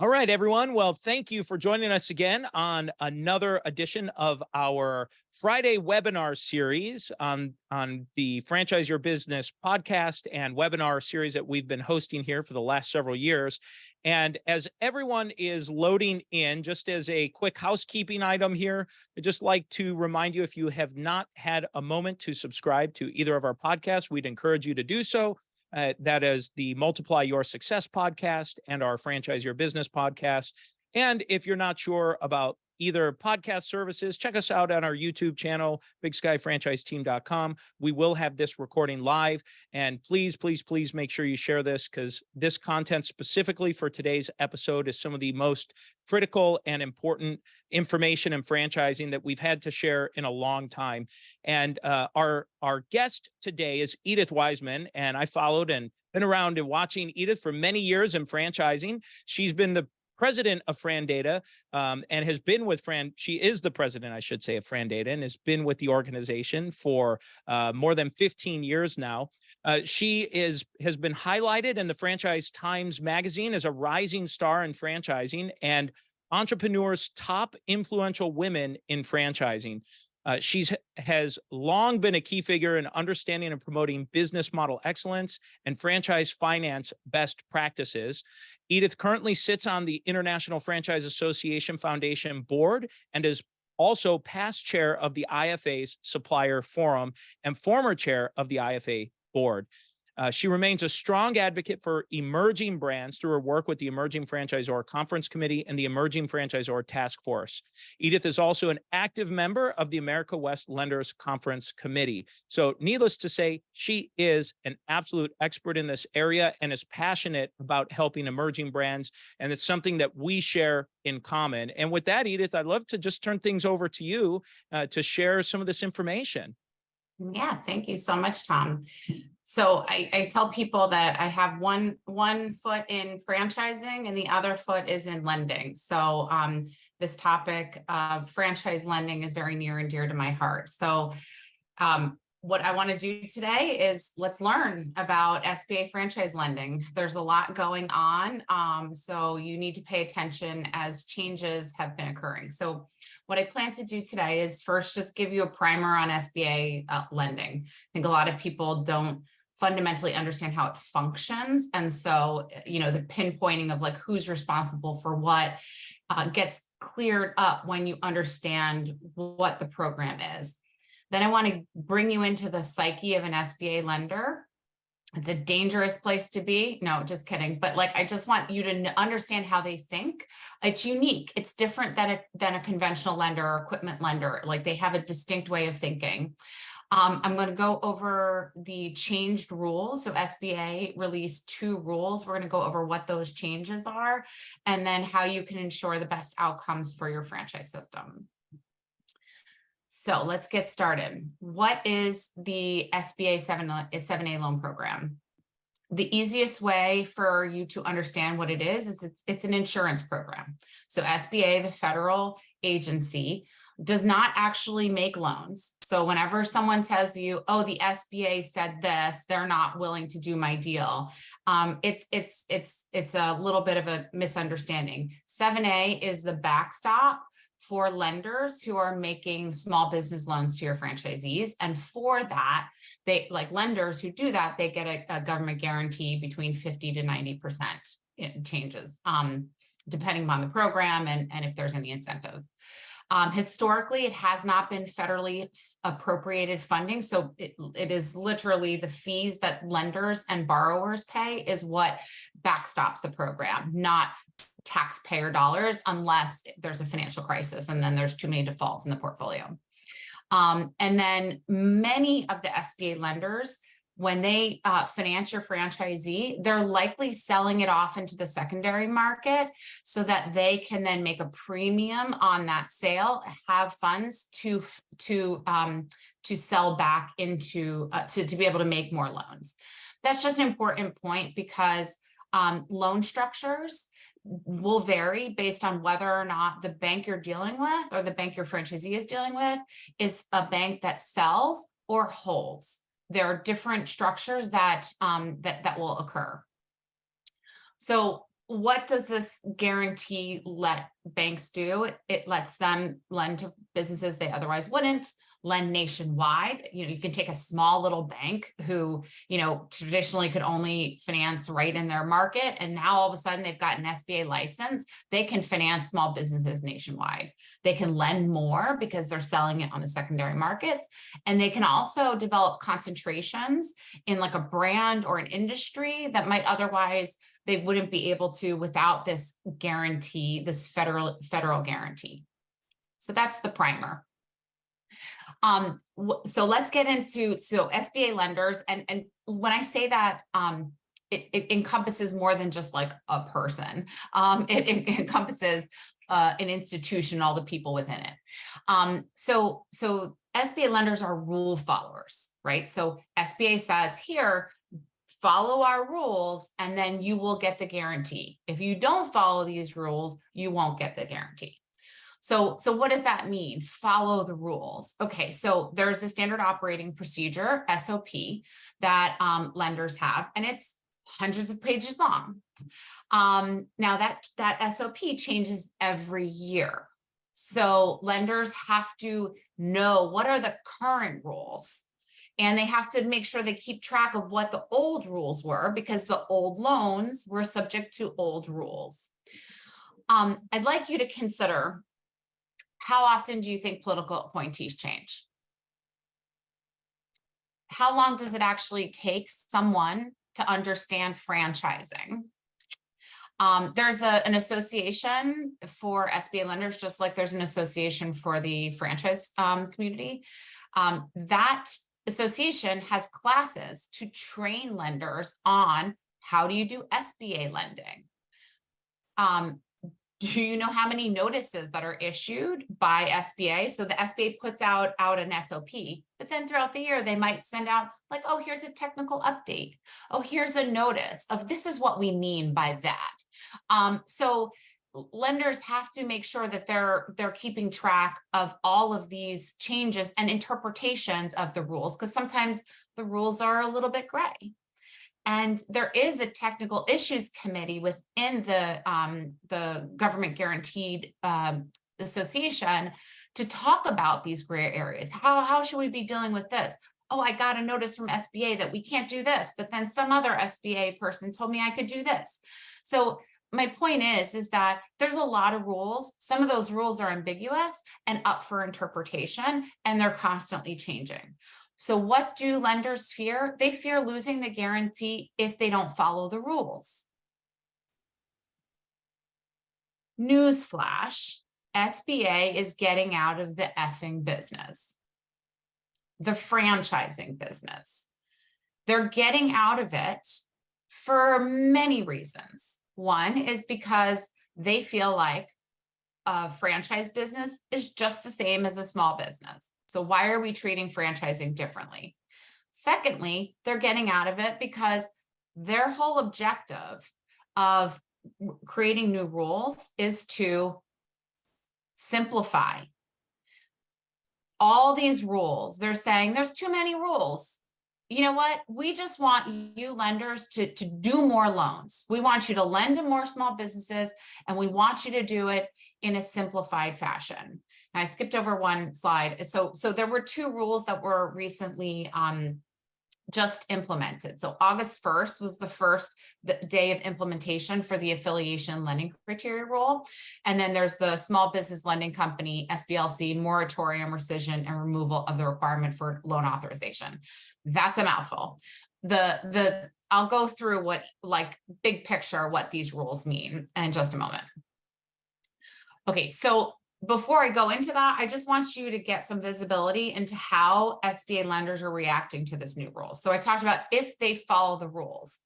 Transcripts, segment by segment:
All right, everyone. Well, thank you for joining us again on another edition of our Friday webinar series on the Franchise Your Business podcast and webinar series that we've been hosting here for the last several years. And as everyone is loading in, just as a quick housekeeping item here, I'd just like to remind you, if you have not had a moment to subscribe to either of our podcasts, we'd encourage you to do so. That is the Multiply Your Success podcast and our Franchise Your Business podcast. And if you're not sure about either podcast services, check us out on our YouTube channel, bigskyfranchiseteam.com. We will have this recording live. And please, please, please make sure you share this, because this content specifically for today's episode is some of the most critical and important information in franchising that we've had to share in a long time. And our guest today is Edith Wiseman, and I followed and been around and watching Edith for many years in franchising. She's been the president of FranData and has been with she is the president, I should say, of FranData, and has been with the organization for more than 15 years now. She has been highlighted in the Franchise Times magazine as a rising star in franchising and entrepreneurs' top influential women in franchising. She has long been a key figure in understanding and promoting business model excellence and franchise finance best practices. Edith currently sits on the International Franchise Association Foundation board and is also past chair of the IFA's Supplier Forum and former chair of the IFA board. She remains a strong advocate for emerging brands through her work with the Emerging Franchisor Conference Committee and the Emerging Franchisor Task Force. Edith is also an active member of the America West Lenders Conference Committee. So needless to say, she is an absolute expert in this area and is passionate about helping emerging brands. And it's something that we share in common. And with that, Edith, I'd love to just turn things over to you to share some of this information. Yeah, thank you so much, Tom. So I tell people that I have one foot in franchising and the other foot is in lending. So this topic of franchise lending is very near and dear to my heart. So what I want to do today is let's learn about SBA franchise lending. There's a lot going on, so you need to pay attention as changes have been occurring. So what I plan to do today is first just give you a primer on SBA lending. I think a lot of people don't fundamentally understand how it functions. And so, the pinpointing of like who's responsible for what gets cleared up when you understand what the program is. Then I want to bring you into the psyche of an SBA lender. It's a dangerous place to be. No, just kidding. But I just want you to understand how they think. It's unique. It's different than a conventional lender or equipment lender. They have a distinct way of thinking. I'm going to go over the changed rules. So SBA released 2 rules. We're going to go over what those changes are and then how you can ensure the best outcomes for your franchise system. So let's get started. What is the SBA 7A loan program? The easiest way for you to understand what it is it's an insurance program. So SBA, the federal agency, does not actually make loans. So whenever someone tells you, oh, the SBA said this, they're not willing to do my deal. It's a little bit of a misunderstanding. 7A is the backstop for lenders who are making small business loans to your franchisees. And for that, they lenders who do that, they get a government guarantee between 50 to 90%. It changes depending upon the program and if there's any incentives. Historically, it has not been federally appropriated funding. So it is literally the fees that lenders and borrowers pay is what backstops the program, not taxpayer dollars, unless there's a financial crisis and then there's too many defaults in the portfolio. And then many of the SBA lenders, when they finance your franchisee, they're likely selling it off into the secondary market so that they can then make a premium on that sale, have funds to sell back into to be able to make more loans. That's just an important point because loan structures will vary based on whether or not the bank you're dealing with or the bank your franchisee is dealing with is a bank that sells or holds. There are different structures that will occur. So what does this guarantee let banks do? It lets them lend to businesses they otherwise wouldn't, lend nationwide. You can take a small little bank who, traditionally could only finance right in their market. And now all of a sudden they've got an SBA license. They can finance small businesses nationwide. They can lend more because they're selling it on the secondary markets. And they can also develop concentrations in like a brand or an industry that might otherwise they wouldn't be able to without this guarantee, this federal guarantee. So that's the primer. So let's get into SBA lenders, and when I say that, it encompasses more than just like a person. It encompasses an institution, all the people within it. So SBA lenders are rule followers, right? So SBA says here, follow our rules, and then you will get the guarantee. If you don't follow these rules, you won't get the guarantee. So what does that mean? Follow the rules. Okay, so there's a standard operating procedure, SOP, that lenders have, and it's hundreds of pages long. Now that SOP changes every year. So lenders have to know what are the current rules, and they have to make sure they keep track of what the old rules were, because the old loans were subject to old rules. I'd like you to consider, how often do you think political appointees change? How long does it actually take someone to understand franchising? There's an association for SBA lenders, just like there's an association for the franchise community. That association has classes to train lenders on how do you do SBA lending. Do you know how many notices that are issued by SBA? So the SBA puts out an SOP, but then throughout the year, they might send out like, oh, here's a technical update. Oh, here's a notice of this is what we mean by that. So lenders have to make sure that they're keeping track of all of these changes and interpretations of the rules, because sometimes the rules are a little bit gray. And there is a technical issues committee within the government guaranteed association to talk about these gray areas. How should we be dealing with this? Oh, I got a notice from SBA that we can't do this, but then some other SBA person told me I could do this. So my point is that there's a lot of rules. Some of those rules are ambiguous and up for interpretation, and they're constantly changing. So what do lenders fear? They fear losing the guarantee if they don't follow the rules. Newsflash, SBA is getting out of the effing business, the franchising business. They're getting out of it for many reasons. One is because they feel like a franchise business is just the same as a small business. So why are we treating franchising differently? Secondly, they're getting out of it because their whole objective of creating new rules is to simplify. All these rules, they're saying there's too many rules. You know what? We just want you lenders to do more loans. We want you to lend to more small businesses, and we want you to do it in a simplified fashion. I skipped over one slide. So there were two rules that were recently just implemented. So August 1st was the first day of implementation for the affiliation lending criteria rule. And then there's the small business lending company, SBLC, moratorium, rescission, and removal of the requirement for loan authorization. That's a mouthful. I'll go through what, like, big picture, what these rules mean in just a moment. Okay, so before I go into that, I just want you to get some visibility into how SBA lenders are reacting to this new rule. So I talked about if they follow the rules,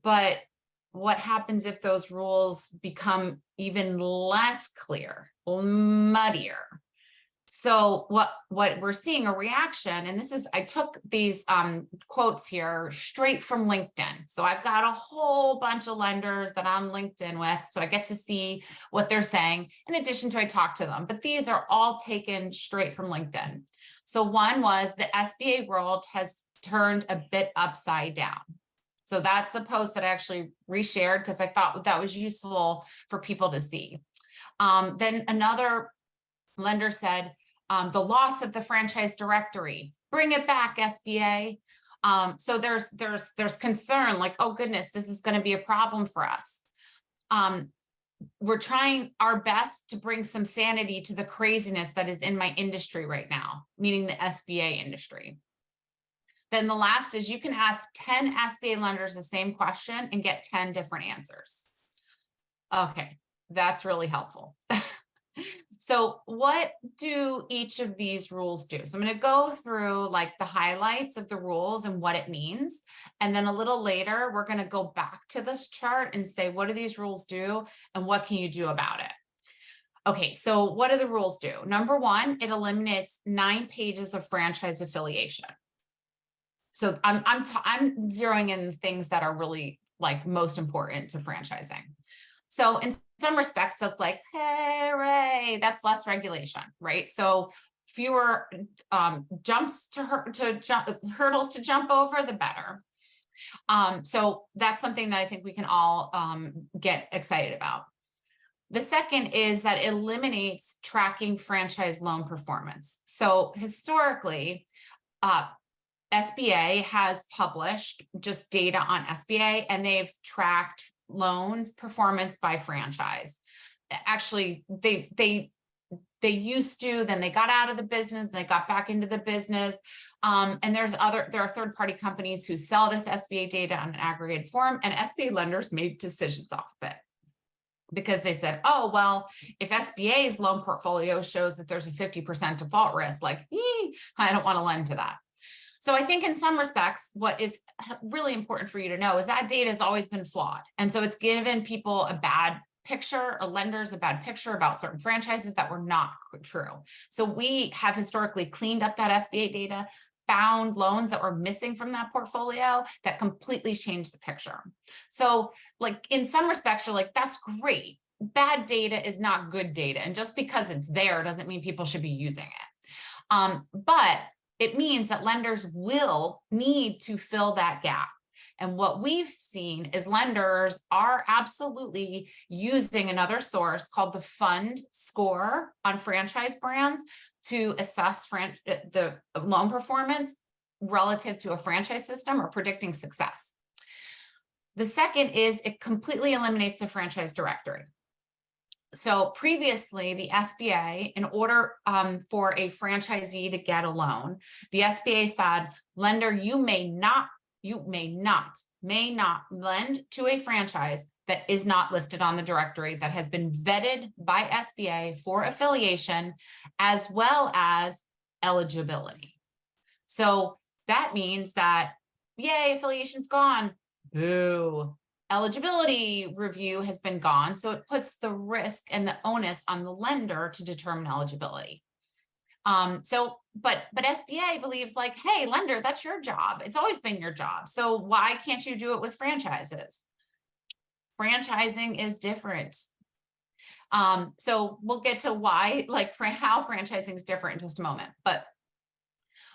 but what happens if those rules become even less clear, muddier? So what we're seeing a reaction, and this is, I took these quotes here straight from LinkedIn. So I've got a whole bunch of lenders that I'm LinkedIn with, so I get to see what they're saying in addition to I talk to them, but these are all taken straight from LinkedIn. So one was the SBA world has turned a bit upside down. So that's a post that I actually reshared because I thought that was useful for people to see. Then another lender said, the loss of the franchise directory, bring it back, SBA. So there's concern like, oh goodness, this is going to be a problem for us. We're trying our best to bring some sanity to the craziness that is in my industry right now, meaning the SBA industry. Then the last is you can ask 10 SBA lenders the same question and get 10 different answers. Okay, that's really helpful. So what do each of these rules do? So I'm going to go through like the highlights of the rules and what it means. And then a little later, we're going to go back to this chart and say, what do these rules do and what can you do about it? Okay, so what do the rules do? Number one, it eliminates 9 pages of franchise affiliation. So I'm zeroing in things that are really like most important to franchising. So in some respects, that's like, hey, Ray, that's less regulation, right? So fewer hurdles to jump over, the better. So that's something that I think we can all get excited about. The second is that it eliminates tracking franchise loan performance. So historically, SBA has published just data on SBA, and they've tracked loans performance by franchise. Actually, they used to, then they got out of the business, they got back into the business. And there are third-party companies who sell this SBA data on an aggregated form, and SBA lenders made decisions off of it because they said, oh, well, if SBA's loan portfolio shows that there's a 50% default risk, like, I don't want to lend to that. So I think in some respects, what is really important for you to know is that data has always been flawed. And so it's given people a bad picture, or lenders a bad picture about certain franchises that were not true. So we have historically cleaned up that SBA data, found loans that were missing from that portfolio that completely changed the picture. So like in some respects, you're like, that's great. Bad data is not good data. And just because it's there doesn't mean people should be using it. But it means that lenders will need to fill that gap. And what we've seen is lenders are absolutely using another source called the fund score on franchise brands to assess the loan performance relative to a franchise system or predicting success. The second is it completely eliminates the franchise directory. So previously, the SBA, in order for a franchisee to get a loan, the SBA said, lender, you may not lend to a franchise that is not listed on the directory, that has been vetted by SBA for affiliation as well as eligibility. So that means that, yay, affiliation's gone. Boo. Eligibility review has been gone. So it puts the risk and the onus on the lender to determine eligibility. But SBA believes like, hey, lender, that's your job. It's always been your job. So why can't you do it with franchises? Franchising is different. So we'll get to why, like how franchising is different in just a moment. But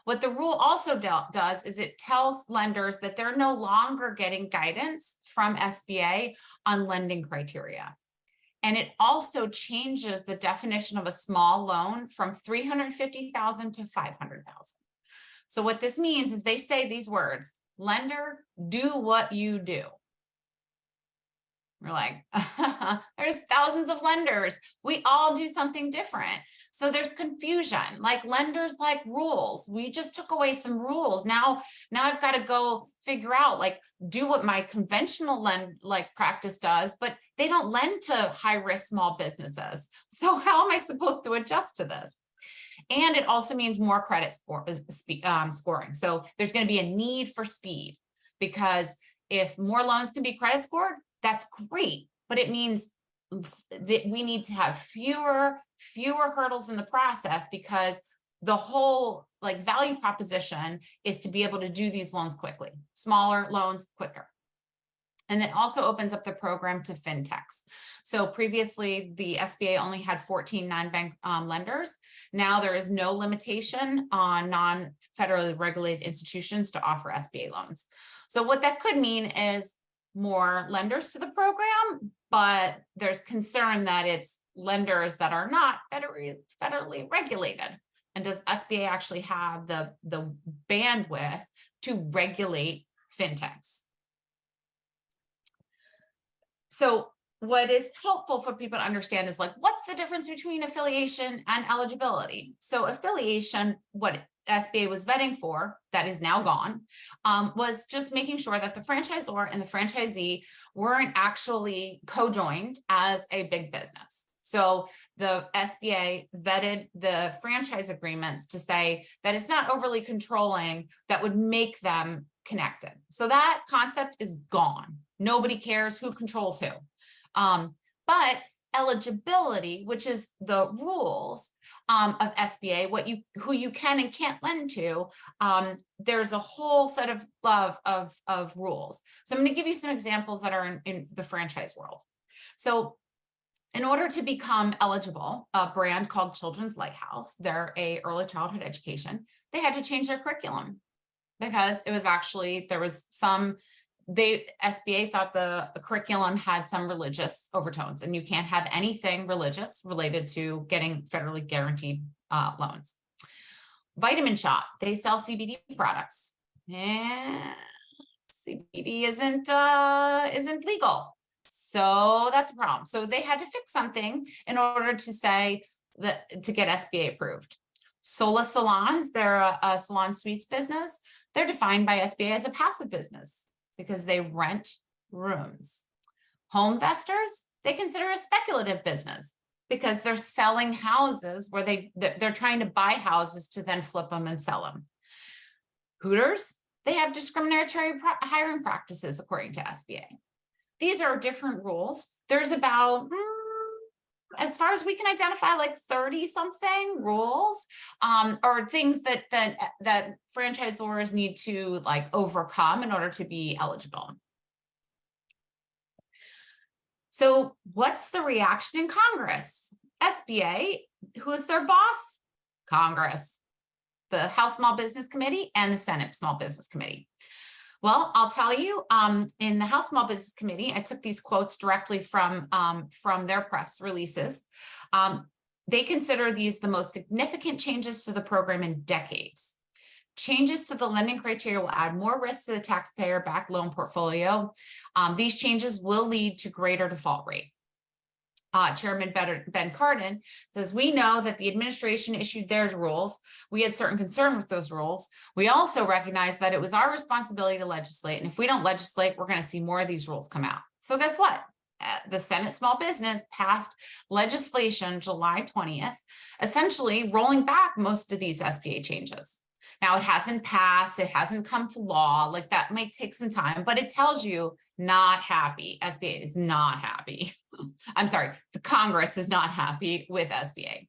what the rule also does is it tells lenders that they're no longer getting guidance from SBA on lending criteria. And it also changes the definition of a small loan from $350,000 to $500,000. So what this means is they say these words, lender, do what you do. We're like, there's thousands of lenders. We all do something different. So there's confusion, like lenders like rules. We just took away some rules. Now I've got to go figure out, like, do what my conventional practice does, but they don't lend to high risk small businesses. So how am I supposed to adjust to this? And it also means more credit scoring. So there's going to be a need for speed, because if more loans can be credit scored, that's great, but it means that we need to have fewer hurdles in the process, because the whole value proposition is to be able to do these loans quickly, smaller loans quicker. And it also opens up the program to fintechs. So previously, the SBA only had 14 non-bank lenders. Now there is no limitation on non-federally regulated institutions to offer SBA loans. So what that could mean is more lenders to the program, but there's concern that it's lenders that are not federally regulated. And does SBA actually have the bandwidth to regulate fintechs? So what is helpful for people to understand is like, what's the difference between affiliation and eligibility? So affiliation, what SBA was vetting for, that is now gone, was just making sure that the franchisor and the franchisee weren't actually co-joined as a big business. So the SBA vetted the franchise agreements to say that it's not overly controlling that would make them connected. So that concept is gone. Nobody cares who controls who. But eligibility, which is the rules of SBA, who you can and can't lend to, there's a whole set of rules. So I'm going to give you some examples that are in the franchise world. So in order to become eligible, a brand called Children's Lighthouse, they're a early childhood education, they had to change their curriculum because it was actually, there was some, SBA thought the curriculum had some religious overtones, and you can't have anything religious related to getting federally guaranteed loans. Vitamin Shop, they sell CBD products, and CBD isn't legal. So that's a problem. So they had to fix something in order to say that to get SBA approved. Sola Salons, they're a salon suites business. They're defined by SBA as a passive business because they rent rooms. Home investors, they consider a speculative business because they're selling houses where they're trying to buy houses to then flip them and sell them. Hooters, they have discriminatory hiring practices according to SBA. These are different rules. There's about, as far as we can identify, like 30 something rules or things that franchisors need to like overcome in order to be eligible. So what's the reaction in Congress? SBA, who's their boss? Congress, the House Small Business Committee and the Senate Small Business Committee. Well, I'll tell you, in the House Small Business Committee, I took these quotes directly from their press releases. They consider these the most significant changes to the program in decades. Changes to the lending criteria will add more risk to the taxpayer-backed loan portfolio. These changes will lead to greater default rate. Chairman Ben Cardin says, we know that the administration issued their rules. We had certain concern with those rules. We also recognize that it was our responsibility to legislate. And if we don't legislate, we're going to see more of these rules come out. So guess what? The Senate Small Business passed legislation July 20th, essentially rolling back most of these SBA changes. Now it hasn't passed, it hasn't come to law, like that might take some time, but it tells you not happy. SBA is not happy. I'm sorry, the Congress is not happy with SBA.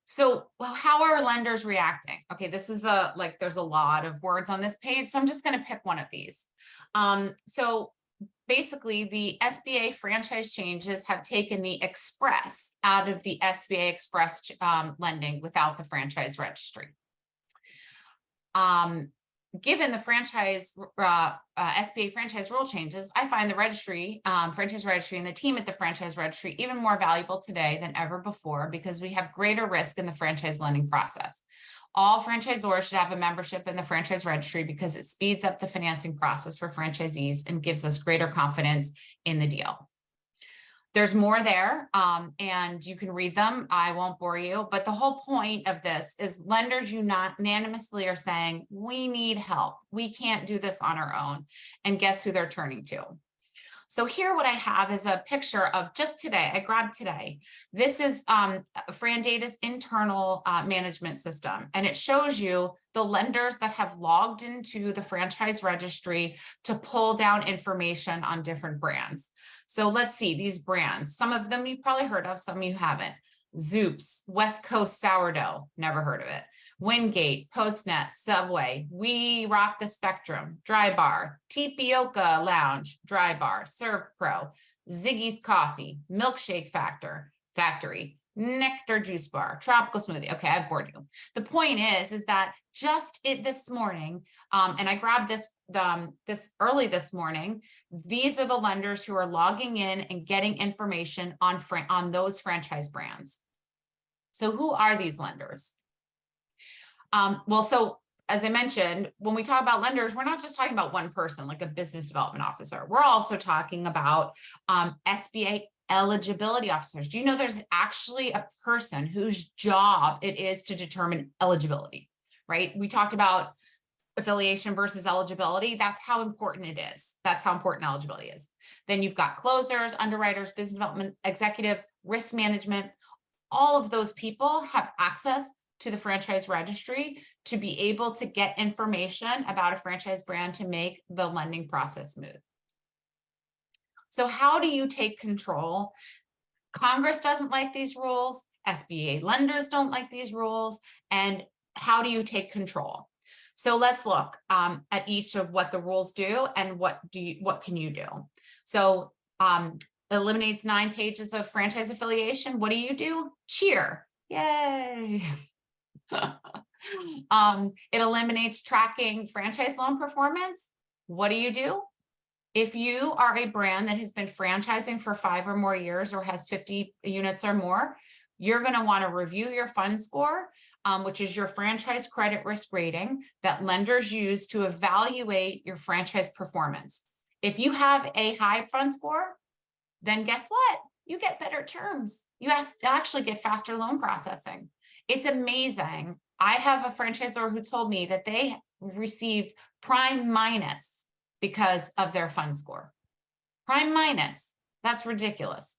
So, well, how are lenders reacting? Okay, this is there's a lot of words on this page, so I'm just going to pick one of these. So basically, the SBA franchise changes have taken the express out of the SBA express lending without the franchise registry. Given the franchise SBA franchise rule changes, I find the registry, franchise registry, and the team at the franchise registry even more valuable today than ever before because we have greater risk in the franchise lending process. All franchisors should have a membership in the franchise registry because it speeds up the financing process for franchisees and gives us greater confidence in the deal. There's more there, and you can read them. I won't bore you, but the whole point of this is lenders unanimously are saying, we need help. We can't do this on our own. And guess who they're turning to? So here what I have is a picture of just today. I grabbed today. This is FranData's internal management system, and it shows you the lenders that have logged into the franchise registry to pull down information on different brands. So let's see these brands. Some of them you've probably heard of, some you haven't. Zoops, West Coast Sourdough, never heard of it. Wingate, Postnet, Subway, We Rock the Spectrum, Dry Bar, Tapioca Lounge, Dry Bar, Serve Pro, Ziggy's Coffee, Milkshake Factory, Nectar Juice Bar, Tropical Smoothie. Okay, I've bored you. The point is that just this morning, and I grabbed this early this morning, these are the lenders who are logging in and getting information on those franchise brands. So who are these lenders? Well, so as I mentioned, when we talk about lenders, we're not just talking about one person, like a business development officer. We're also talking about SBA eligibility officers. Do you know there's actually a person whose job it is to determine eligibility, right? We talked about affiliation versus eligibility. That's how important it is. That's how important eligibility is. Then you've got closers, underwriters, business development executives, risk management. All of those people have access to the franchise registry to be able to get information about a franchise brand to make the lending process smooth. So how do you take control? Congress doesn't like these rules. SBA lenders don't like these rules. And how do you take control? So let's look at each of what the rules do and what can you do? So eliminates 9 pages of franchise affiliation. What do? Cheer. Yay. It eliminates tracking franchise loan performance. What do? If you are a brand that has been franchising for 5 or more years or has 50 units or more, you're going to want to review your fund score, which is your franchise credit risk rating that lenders use to evaluate your franchise performance. If you have a high fund score, then guess what? You get better terms. You actually get faster loan processing. It's amazing. I have a franchisor who told me that they received prime minus because of their fund score. Prime minus, that's ridiculous.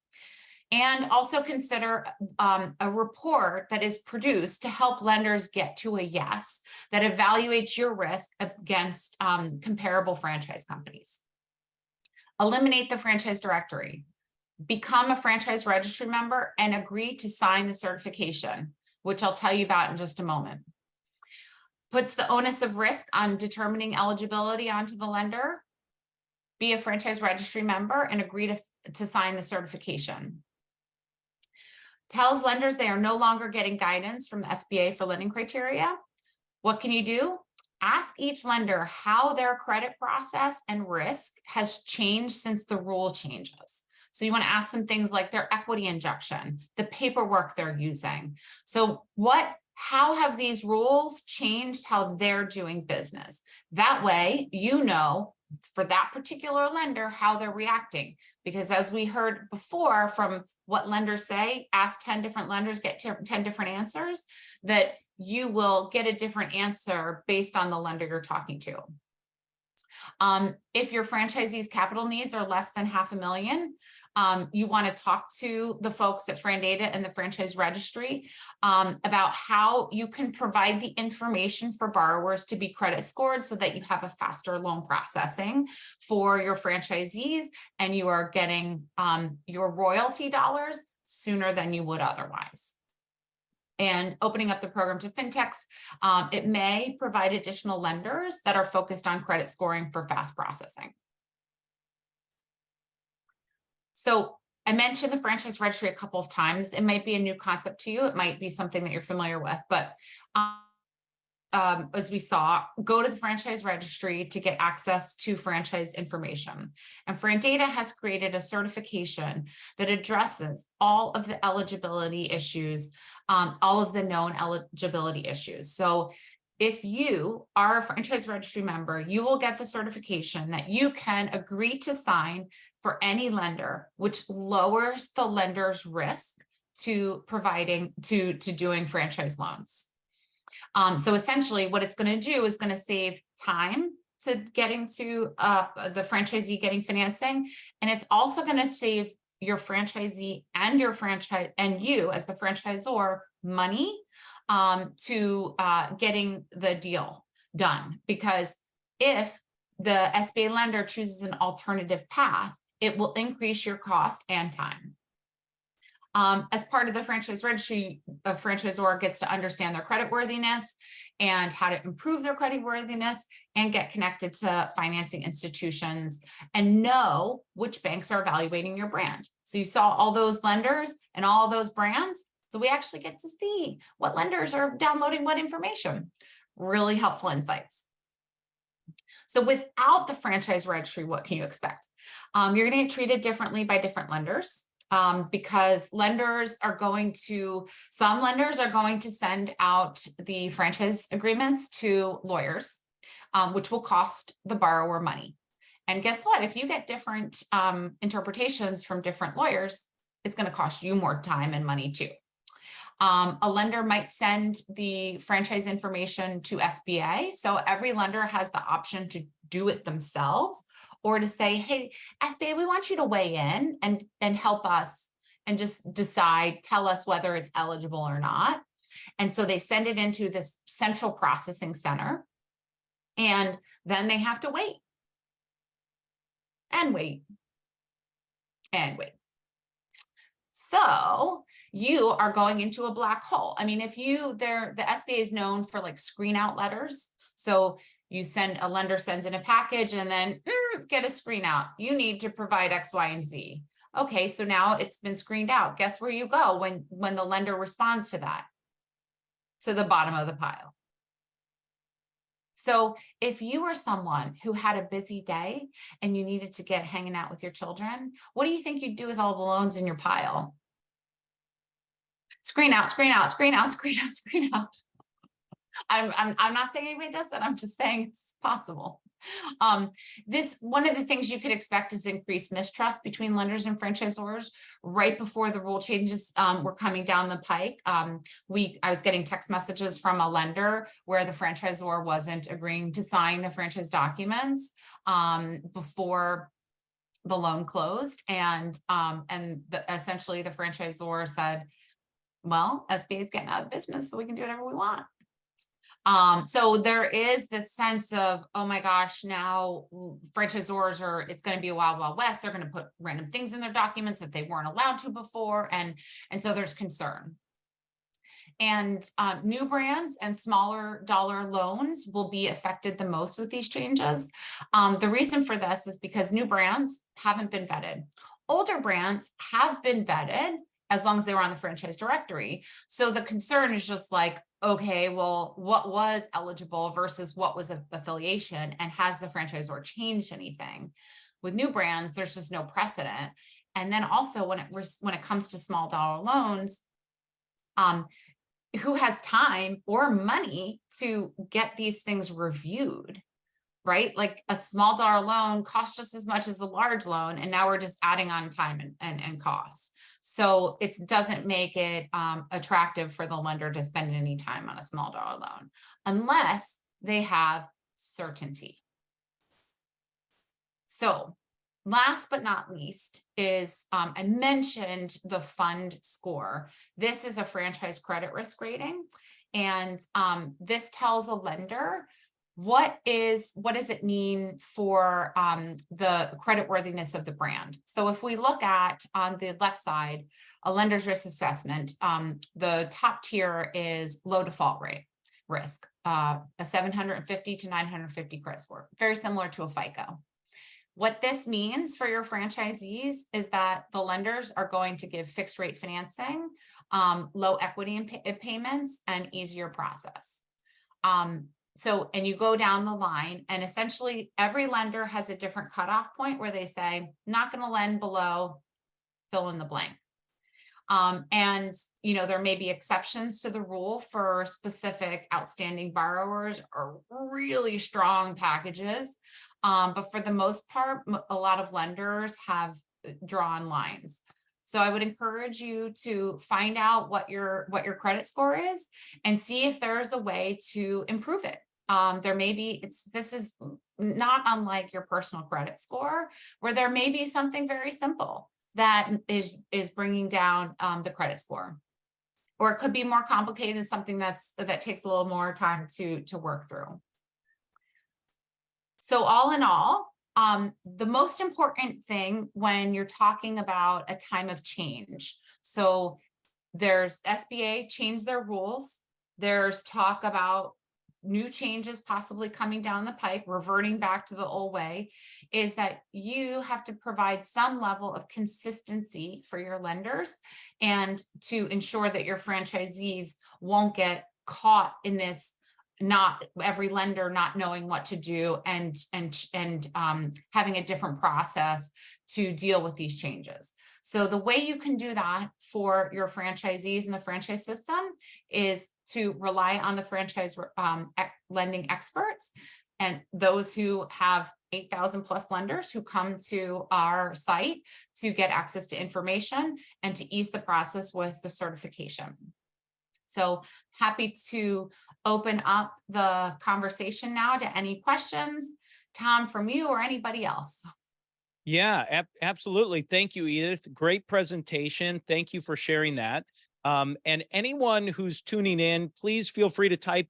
And also consider a report that is produced to help lenders get to a yes, that evaluates your risk against comparable franchise companies. Eliminate the franchise directory. Become a franchise registry member and agree to sign the certification, which I'll tell you about in just a moment. Puts the onus of risk on determining eligibility onto the lender. Be a franchise registry member and agree to sign the certification. Tells lenders they are no longer getting guidance from SBA for lending criteria. What can you do? Ask each lender how their credit process and risk has changed since the rule changes. So you want to ask them things like their equity injection, the paperwork they're using. So how have these rules changed how they're doing business? That way, you know, for that particular lender, how they're reacting. Because as we heard before from what lenders say, ask 10 different lenders, get 10 different answers, that you will get a different answer based on the lender you're talking to. If your franchisee's capital needs are less than $500,000, you want to talk to the folks at FranData and the franchise registry about how you can provide the information for borrowers to be credit scored so that you have a faster loan processing for your franchisees and you are getting your royalty dollars sooner than you would otherwise. And opening up the program to fintechs, it may provide additional lenders that are focused on credit scoring for fast processing. So I mentioned the franchise registry a couple of times. It might be a new concept to you. It might be something that you're familiar with, but as we saw, go to the franchise registry to get access to franchise information. And FranData has created a certification that addresses all of the eligibility issues, all of the known eligibility issues. So if you are a franchise registry member, you will get the certification that you can agree to sign for any lender, which lowers the lender's risk to doing franchise loans. So essentially what it's going to do is going to save time to getting to the franchisee getting financing. And it's also going to save your franchisee and you as the franchisor money to getting the deal done. Because if the SBA lender chooses an alternative path, it will increase your cost and time. As part of the franchise registry, a franchisor gets to understand their creditworthiness and how to improve their creditworthiness and get connected to financing institutions and know which banks are evaluating your brand. So you saw all those lenders and all those brands. So we actually get to see what lenders are downloading what information. Really helpful insights. So without the franchise registry, what can you expect? You're going to get treated differently by different lenders. Because some lenders are going to send out the franchise agreements to lawyers, which will cost the borrower money. And guess what? If you get different interpretations from different lawyers, it's going to cost you more time and money too. A lender might send the franchise information to SBA. So every lender has the option to do it themselves, or to say, hey, SBA, we want you to weigh in and help us and just decide, tell us whether it's eligible or not. And so they send it into this central processing center, and then they have to wait and wait and wait. So you are going into a black hole. I mean, the SBA is known for like screen out letters. So a lender sends in a package and then get a screen out. You need to provide X, Y, and Z. Okay, so now it's been screened out. Guess where you go when the lender responds to that? To the bottom of the pile. So if you were someone who had a busy day and you needed to get hanging out with your children, what do you think you'd do with all the loans in your pile? Screen out, screen out, screen out, screen out, screen out. I'm not saying anybody does that. I'm just saying it's possible. One of the things you could expect is increased mistrust between lenders and franchisors right before the rule changes were coming down the pike. I was getting text messages from a lender where the franchisor wasn't agreeing to sign the franchise documents before the loan closed, and essentially the franchisor said, well, SBA is getting out of business, so we can do whatever we want. So there is this sense of, oh my gosh, now franchisors it's going to be a wild, wild west. They're going to put random things in their documents that they weren't allowed to before. And so there's concern. And new brands and smaller dollar loans will be affected the most with these changes. The reason for this is because new brands haven't been vetted. Older brands have been vetted as long as they were on the franchise directory. So the concern is just like, okay, well, what was eligible versus what was affiliation, and has the franchisor changed anything? With new brands, there's just no precedent. And then also when it comes to small dollar loans, who has time or money to get these things reviewed, right? Like a small dollar loan costs just as much as the large loan, and now we're just adding on time and cost. So it doesn't make it attractive for the lender to spend any time on a small dollar loan unless they have certainty. So last but not least is, I mentioned the fund score. This is a franchise credit risk rating. And this tells a lender what does it mean for the creditworthiness of the brand. So if we look at on the left side, a lender's risk assessment, the top tier is low default rate risk, a 750 to 950 credit score, very similar to a FICO. What this means for your franchisees is that the lenders are going to give fixed rate financing, low equity in payments, and easier process. And you go down the line, and essentially every lender has a different cutoff point where they say, not going to lend below fill in the blank. And, there may be exceptions to the rule for specific outstanding borrowers or really strong packages. But for the most part, a lot of lenders have drawn lines. So I would encourage you to find out what your credit score is and see if there's a way to improve it. This is not unlike your personal credit score, where there may be something very simple that is bringing down the credit score, or it could be more complicated, something that takes a little more time to work through. So all in all, The most important thing when you're talking about a time of change. So there's SBA changed their rules. There's talk about new changes possibly coming down the pipe, reverting back to the old way, is that you have to provide some level of consistency for your lenders and to ensure that your franchisees won't get caught in this, not every lender not knowing what to do and having a different process to deal with these changes. So the way you can do that for your franchisees in the franchise system is to rely on the franchise lending experts and those who have 8,000 plus lenders who come to our site to get access to information and to ease the process with the certification. So happy to open up the conversation now to any questions, Tom, from you or anybody else. Yeah, absolutely. Thank you, Edith. Great presentation. Thank you for sharing that. And anyone who's tuning in, please feel free to type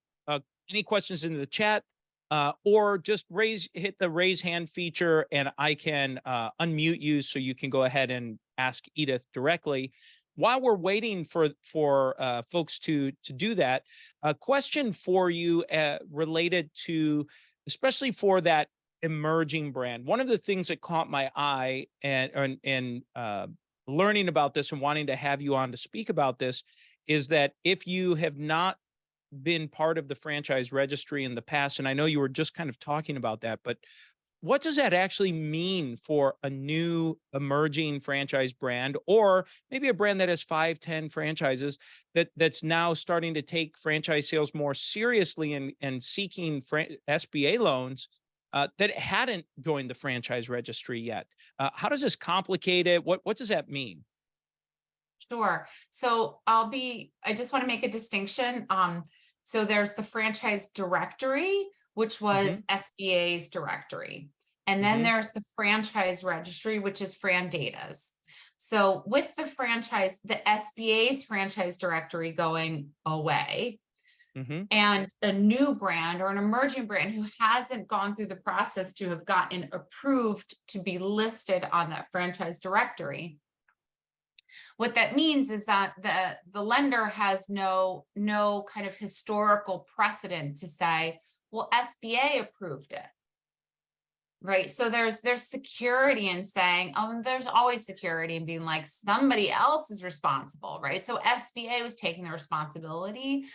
any questions into the chat or just hit the raise hand feature and I can unmute you so you can go ahead and ask Edith directly. While we're waiting for folks to do that, a question for you related to, especially for that emerging brand. One of the things that caught my eye and learning about this and wanting to have you on to speak about this is that if you have not been part of the franchise registry in the past, and I know you were just kind of talking about that, but what does that actually mean for a new emerging franchise brand, or maybe a brand that has 5, 10 franchises that's now starting to take franchise sales more seriously and seeking SBA loans that hadn't joined the franchise registry yet? How does this complicate it? What does that mean? Sure. So I just want to make a distinction. So there's the franchise directory, which was SBA's directory. And then there's the franchise registry, which is FranData's. So with the SBA's franchise directory going away, and a new brand or an emerging brand who hasn't gone through the process to have gotten approved to be listed on that franchise directory, what that means is that the lender has no kind of historical precedent to say, well, SBA approved it, right? So there's security in saying, oh, there's always security in being like somebody else is responsible, right? So SBA was taking the responsibility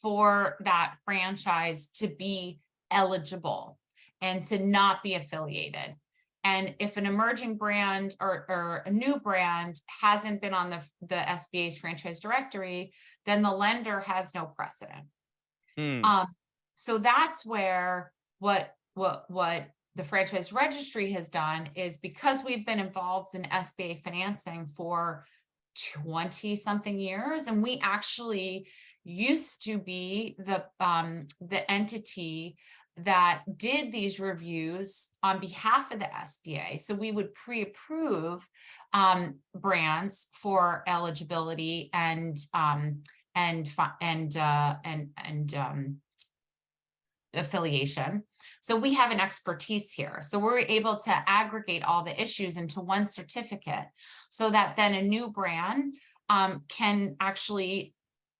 for that franchise to be eligible and to not be affiliated. And if an emerging brand or a new brand hasn't been on the SBA's franchise directory, then the lender has no precedent. So that's where what the franchise registry has done is, because we've been involved in SBA financing for 20 something years, and we actually used to be the entity that did these reviews on behalf of the SBA. So we would pre-approve brands for eligibility and affiliation. So we have an expertise here. So we're able to aggregate all the issues into one certificate so that then a new brand can actually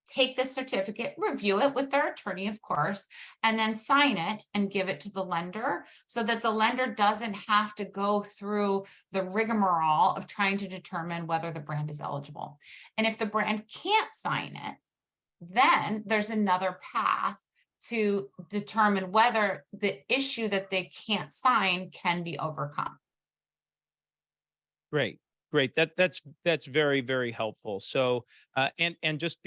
take this certificate, review it with their attorney, of course, and then sign it and give it to the lender so that the lender doesn't have to go through the rigmarole of trying to determine whether the brand is eligible. And if the brand can't sign it, then there's another path to determine whether the issue that they can't sign can be overcome. Great. That's very, very helpful. So, and just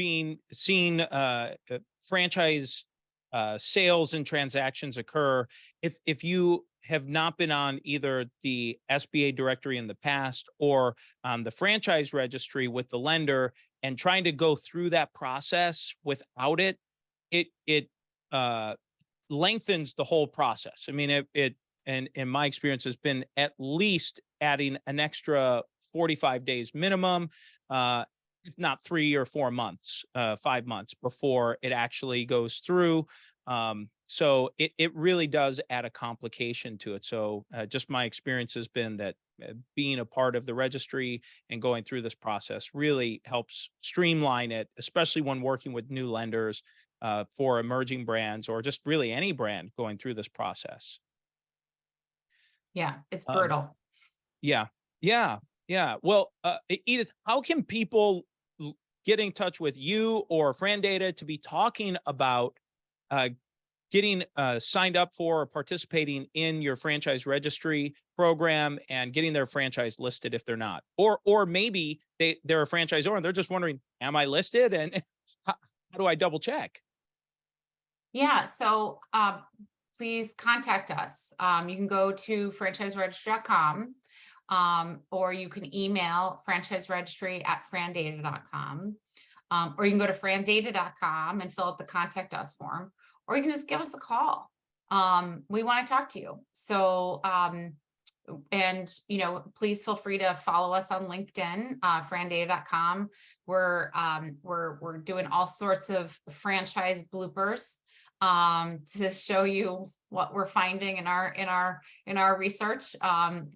seeing franchise sales and transactions occur. If you have not been on either the SBA directory in the past or on the franchise registry with the lender and trying to go through that process without it, it lengthens the whole process. I mean, and in my experience has been at least adding an extra 45 days minimum, if not 3 or 4 months, 5 months before it actually goes through. So it really does add a complication to it. So just my experience has been that being a part of the registry and going through this process really helps streamline it, especially when working with new lenders for emerging brands or just really any brand going through this process. Yeah, it's Um, brutal. yeah, yeah, yeah. Well, Edith, how can people get in touch with you or Fran Data to be talking about uh, getting signed up for or participating in your franchise registry program and getting their franchise listed if they're not, or maybe they're a franchisor and they're just wondering, am I listed, and how do I double check? Yeah, so please contact us. You can go to franchiseregistry.com, or you can email franchiseregistry@frandata.com, or you can go to frandata.com and fill out the contact us form, or you can just give us a call. We want to talk to you. So, and please feel free to follow us on LinkedIn, frandata.com. We're doing all sorts of franchise bloopers to show you what we're finding in our research,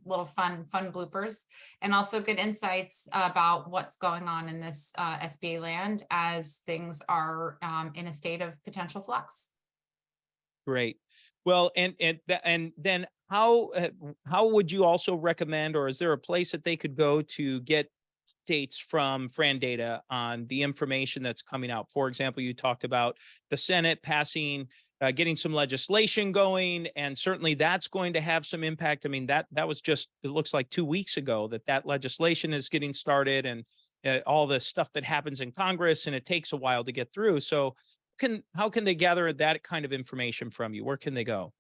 little fun bloopers, and also good insights about what's going on in this SBA land as things are in a state of potential flux. Great. Well, and then how would you also recommend, or is there a place that they could go to get dates from Fran Data on the information that's coming out? For example, you talked about the Senate passing, getting some legislation going, and certainly that's going to have some impact. I mean, that was just, it looks like 2 weeks ago that legislation is getting started, and all the stuff that happens in Congress, and it takes a while to get through. So how can they gather that kind of information from you? Where can they go?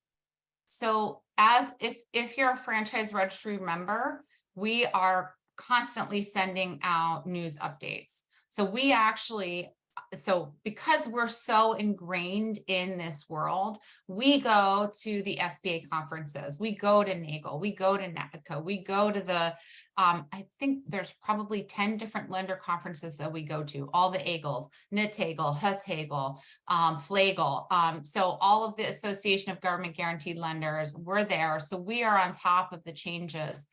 So if you're a franchise registry member, we are constantly sending out news updates. So because we're so ingrained in this world, we go to the SBA conferences, we go to NAGL, we go to NAPCO, we go to the, I think there's probably 10 different lender conferences that we go to, all the AGLs, NITAGL, HUTAGL, FLAGL. So all of the Association of Government Guaranteed Lenders, we're there. So we are on top of the changes.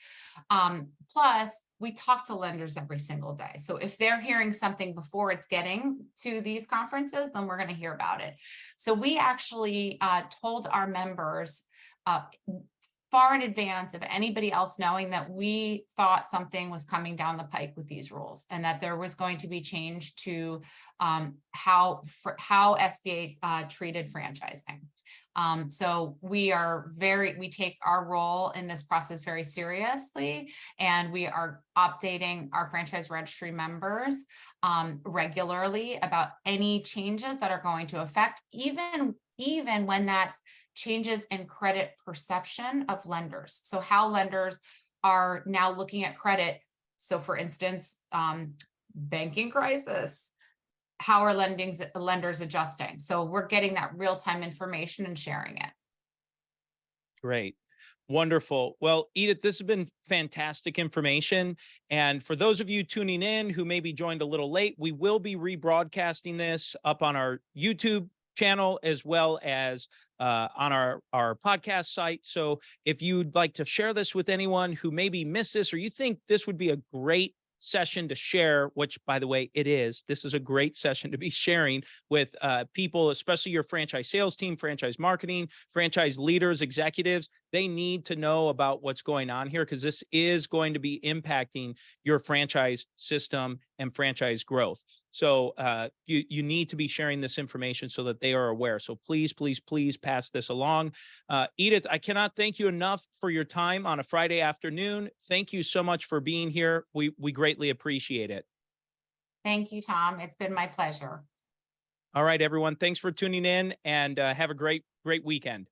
Plus, we talk to lenders every single day. So if they're hearing something before it's getting to these conferences, then we're going to hear about it. So we actually told our members far in advance of anybody else knowing that we thought something was coming down the pike with these rules, and that there was going to be change to how SBA treated franchising. So we take our role in this process very seriously, and we are updating our franchise registry members regularly about any changes that are going to affect, even when that's changes in credit perception of lenders. So how lenders are now looking at credit. So for instance, banking crisis, how are lenders adjusting? So we're getting that real-time information and sharing it. Great. Wonderful. Well, Edith, this has been fantastic information. And for those of you tuning in who maybe joined a little late, we will be rebroadcasting this up on our YouTube channel as well as on our podcast site. So if you'd like to share this with anyone who maybe missed this, or you think this would be a great session to share, which by the way, this is a great session to be sharing with people, especially your franchise sales team, franchise marketing, franchise leaders, executives. They need to know about what's going on here, because this is going to be impacting your franchise system and franchise growth. So you need to be sharing this information so that they are aware. So please, please, please pass this along. Edith, I cannot thank you enough for your time on a Friday afternoon. Thank you so much for being here. We greatly appreciate it. Thank you, Tom. It's been my pleasure. All right, everyone. Thanks for tuning in, and have a great weekend.